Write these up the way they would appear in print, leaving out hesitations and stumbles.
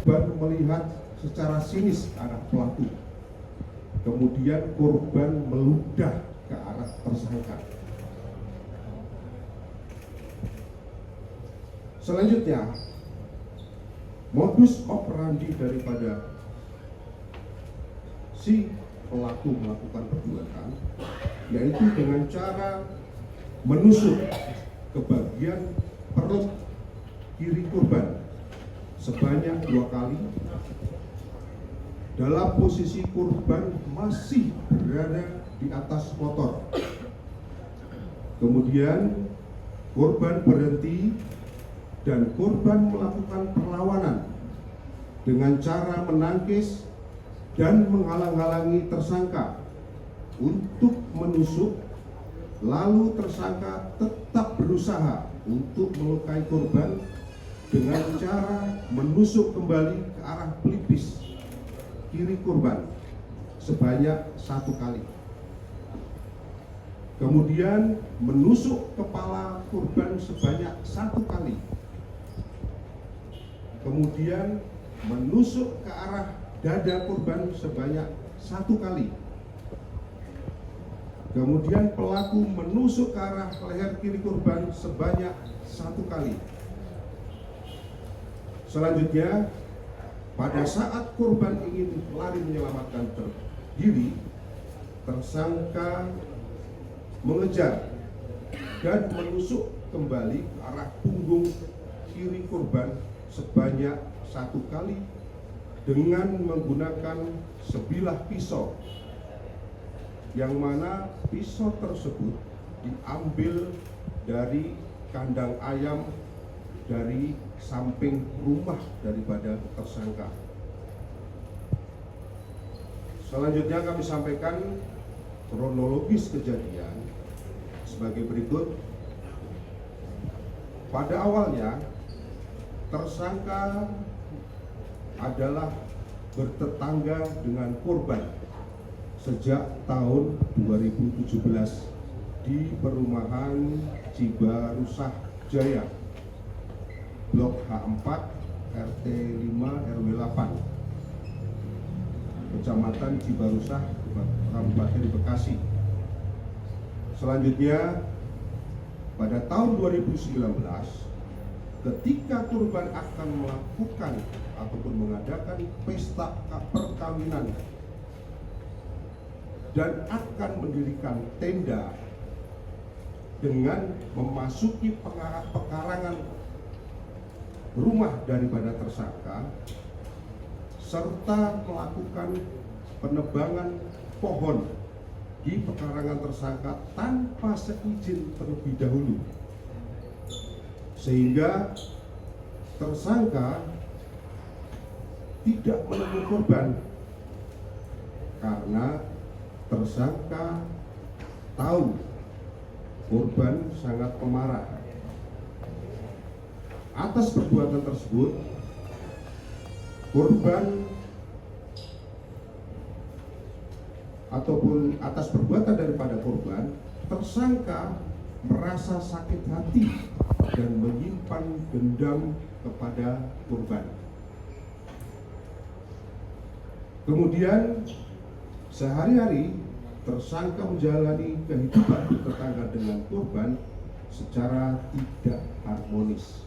Korban melihat secara sinis ke arah pelaku. Kemudian korban meludah ke arah tersangka. Selanjutnya, modus operandi daripada si pelaku melakukan perbuatan yaitu dengan cara menusuk ke bagian perut kiri korban sebanyak 2 kali dalam posisi korban masih berada di atas motor. Kemudian korban berhenti dan korban melakukan perlawanan dengan cara menangkis dan menghalang-halangi tersangka untuk menusuk, lalu tersangka tetap berusaha untuk melukai korban dengan cara menusuk kembali ke arah pelipis kiri korban sebanyak 1 kali. Kemudian menusuk kepala korban sebanyak 1 kali. Kemudian menusuk ke arah dada korban sebanyak 1 kali. Kemudian pelaku menusuk ke arah leher kiri korban sebanyak 1 kali. Selanjutnya, pada saat korban ingin lari menyelamatkan diri, tersangka mengejar dan menusuk kembali ke arah punggung kiri korban sebanyak 1 kali dengan menggunakan sebilah pisau, yang mana pisau tersebut diambil dari kandang ayam dari samping rumah daripada tersangka. Selanjutnya kami sampaikan kronologis kejadian sebagai berikut. Pada awalnya tersangka adalah bertetangga dengan korban sejak tahun 2017 di perumahan Cibarusah Jaya, Blok H4 RT 5 RW 8, Kecamatan Cibarusah, Kabupaten Bekasi. Selanjutnya, pada tahun 2019, ketika korban akan melakukan ataupun mengadakan pesta perkawinan dan akan mendirikan tenda dengan memasuki pekarangan rumah daripada tersangka serta melakukan penebangan pohon di pekarangan tersangka tanpa seizin terlebih dahulu, sehingga tersangka tidak menemui korban karena tersangka tahu korban sangat pemarah. Atas perbuatan tersebut, korban ataupun atas perbuatan daripada korban, tersangka merasa sakit hati dan menyimpan dendam kepada korban. Kemudian sehari-hari tersangka menjalani kehidupan bertetangga dengan korban secara tidak harmonis.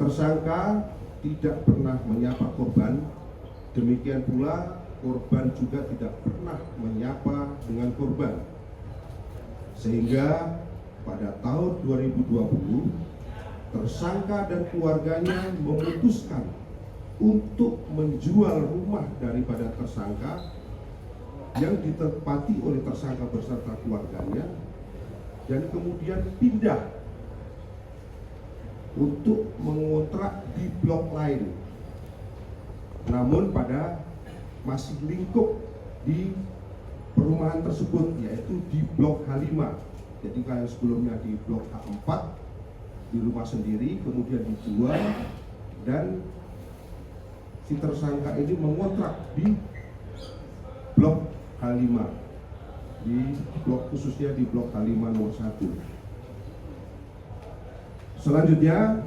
Tersangka tidak pernah menyapa korban, demikian pula korban juga tidak pernah menyapa dengan korban. Sehingga pada tahun 2020, tersangka dan keluarganya memutuskan untuk menjual rumah daripada tersangka yang ditempati oleh tersangka beserta keluarganya dan kemudian pindah untuk mengontrak di blok lain, namun pada masih lingkup di perumahan tersebut, yaitu di blok H5. Jadi kalau sebelumnya di blok H4 di rumah sendiri, kemudian dijual dan si tersangka ini mengontrak di blok H5, di blok khususnya di blok H5 nomor 1. Selanjutnya,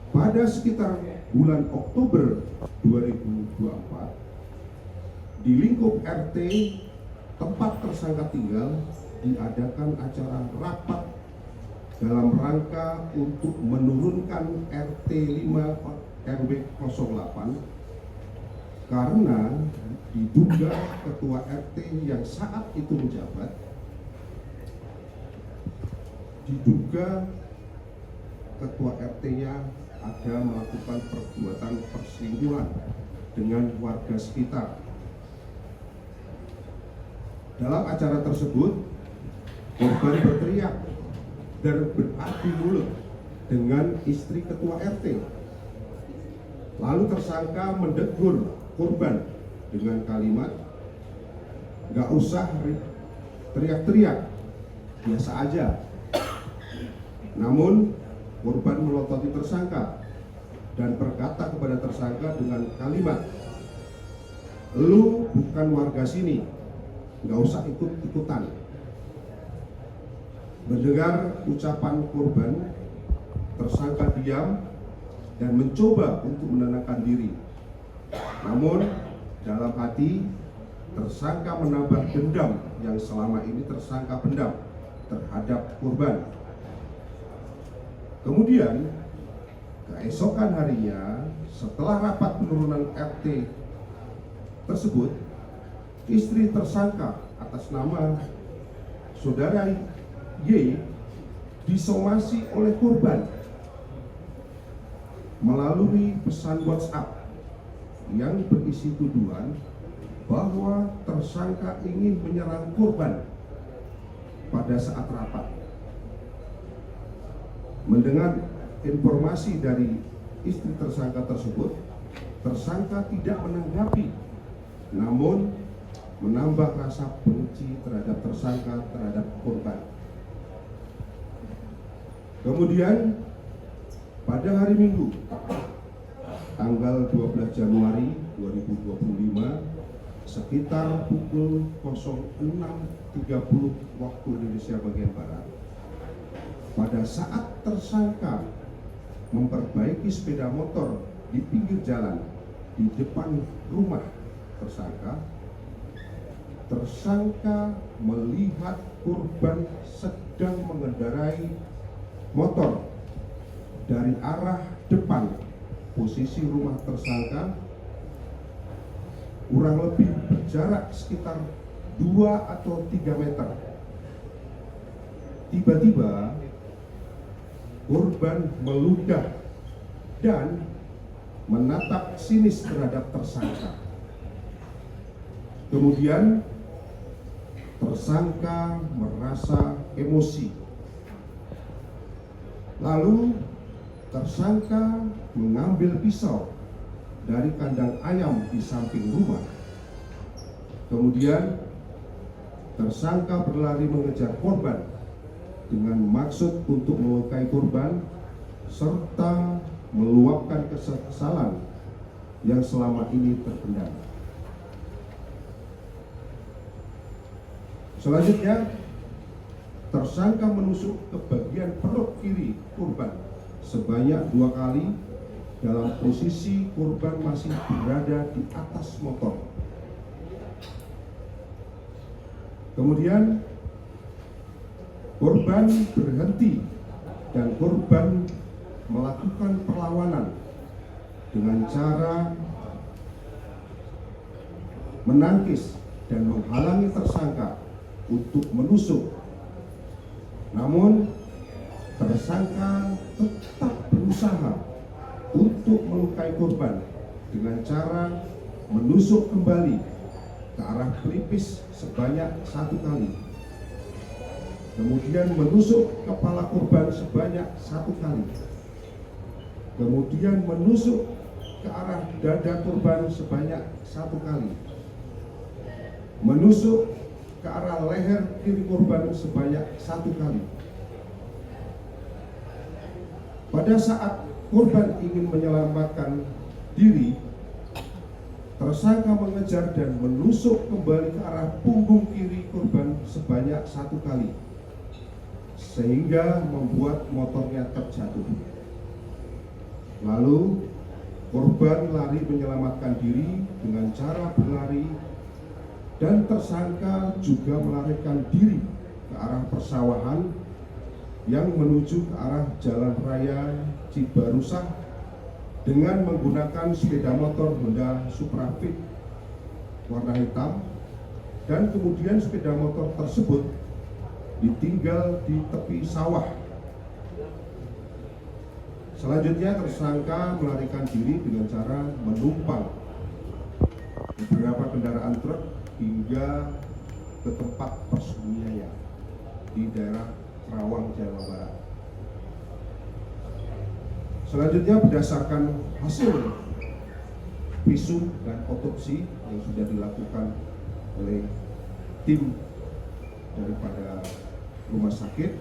pada sekitar bulan Oktober 2024, di lingkup RT tempat tersangka tinggal diadakan acara rapat dalam rangka untuk menurunkan RT 5 RW 08 karena diduga ketua RT yang saat itu menjabat diduga ketua RT-nya ada melakukan perbuatan perselingkuhan dengan warga sekitar. Dalam acara tersebut, korban berteriak dan beradu mulut dengan istri ketua RT. Lalu tersangka mendegur korban dengan kalimat, "Gak usah teriak-teriak, biasa aja." Namun korban melototi tersangka dan berkata kepada tersangka dengan kalimat, "Lu bukan warga sini, gak usah ikut-ikutan." Mendengar ucapan korban, tersangka diam dan mencoba untuk menenangkan diri. Namun dalam hati tersangka menambah dendam yang selama ini tersangka pendam terhadap korban. Kemudian keesokan harinya setelah rapat penurunan RT tersebut, istri tersangka atas nama saudara Y disomasi oleh korban melalui pesan WhatsApp yang berisi tuduhan bahwa tersangka ingin menyerang korban pada saat rapat. Mendengar informasi dari istri tersangka tersebut, tersangka tidak menanggapi, namun menambah rasa benci terhadap tersangka terhadap korban. Kemudian pada hari Minggu tanggal 12 Januari 2025 sekitar pukul 06.30 waktu Indonesia bagian Barat, pada saat tersangka memperbaiki sepeda motor di pinggir jalan di depan rumah tersangka melihat korban sedang mengendarai motor dari arah depan. Posisi rumah tersangka kurang lebih berjarak sekitar 2 atau 3 meter. Tiba-tiba korban meludah dan menatap sinis terhadap tersangka. Kemudian tersangka merasa emosi. Lalu tersangka mengambil pisau dari kandang ayam di samping rumah. Kemudian tersangka berlari mengejar korban dengan maksud untuk melukai korban serta meluapkan kekesalan yang selama ini terpendam. Selanjutnya, tersangka menusuk ke bagian perut kiri korban sebanyak 2 kali dalam posisi korban masih berada di atas motor. Kemudian korban berhenti dan korban melakukan perlawanan dengan cara menangkis dan menghalangi tersangka untuk menusuk. Namun tersangka tetap berusaha untuk melukai korban dengan cara menusuk kembali ke arah pelipis sebanyak 1 kali. Kemudian menusuk kepala korban sebanyak 1 kali. Kemudian menusuk ke arah dada korban sebanyak 1 kali. Menusuk ke arah leher kiri korban sebanyak 1 kali. Pada saat korban ingin menyelamatkan diri, tersangka mengejar dan menusuk kembali ke arah punggung kiri korban sebanyak 1 kali. sehingga membuat motornya terjatuh. Lalu korban lari menyelamatkan diri dengan cara berlari, dan tersangka juga melarikan diri ke arah persawahan yang menuju ke arah Jalan Raya Cibarusah dengan menggunakan sepeda motor Honda Supra Fit warna hitam, dan kemudian sepeda motor tersebut ditinggal di tepi sawah. Selanjutnya tersangka melarikan diri dengan cara menumpang beberapa kendaraan truk hingga ke tempat persembunyiannya di daerah Kerawang, Jawa Barat. Selanjutnya berdasarkan hasil visum dan otopsi yang sudah dilakukan oleh tim daripada rumah sakit,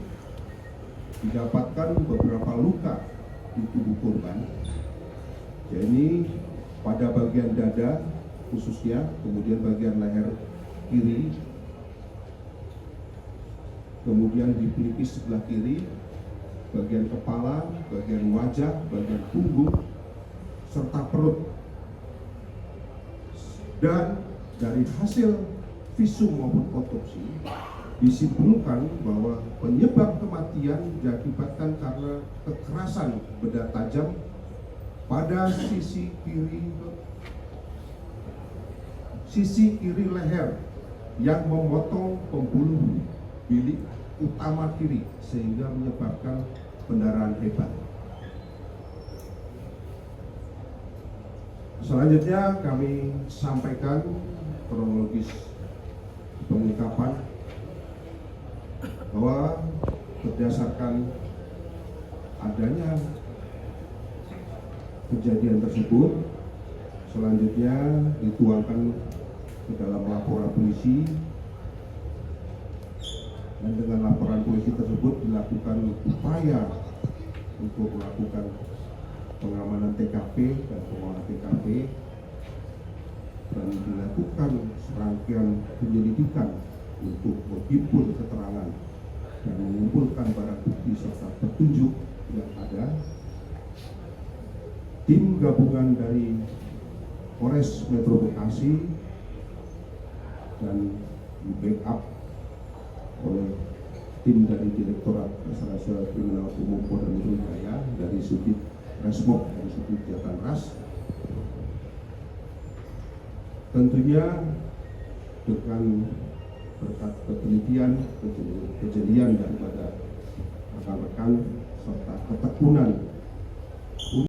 didapatkan beberapa luka di tubuh korban, yakni pada bagian dada khususnya, kemudian bagian leher kiri, kemudian di pelipis sebelah kiri, bagian kepala, bagian wajah, bagian punggung, serta perut. Dan dari hasil visum maupun otopsi disimpulkan bahwa penyebab kematian diakibatkan karena kekerasan benda tajam pada sisi kiri leher yang memotong pembuluh bilik utama kiri sehingga menyebabkan pendarahan hebat. Selanjutnya kami sampaikan kronologis pengungkapan bahwa berdasarkan adanya kejadian tersebut, selanjutnya dituangkan ke dalam laporan polisi, dan dengan laporan polisi tersebut dilakukan upaya untuk melakukan pengamanan TKP dan pengolahan TKP, dan dilakukan serangkaian penyelidikan untuk menghimpun keterangan dan mengumpulkan barang bukti serta petunjuk yang ada. Tim gabungan dari Polres Metro Bekasi dan di backup oleh tim dari Direktorat Reserse Kriminal Umum Polda Metro Jaya dari Subdit Resmob dan Subdit Jatanras, tentunya dengan berkat ketelitian, kejelian daripada rekan-rekan serta ketekunan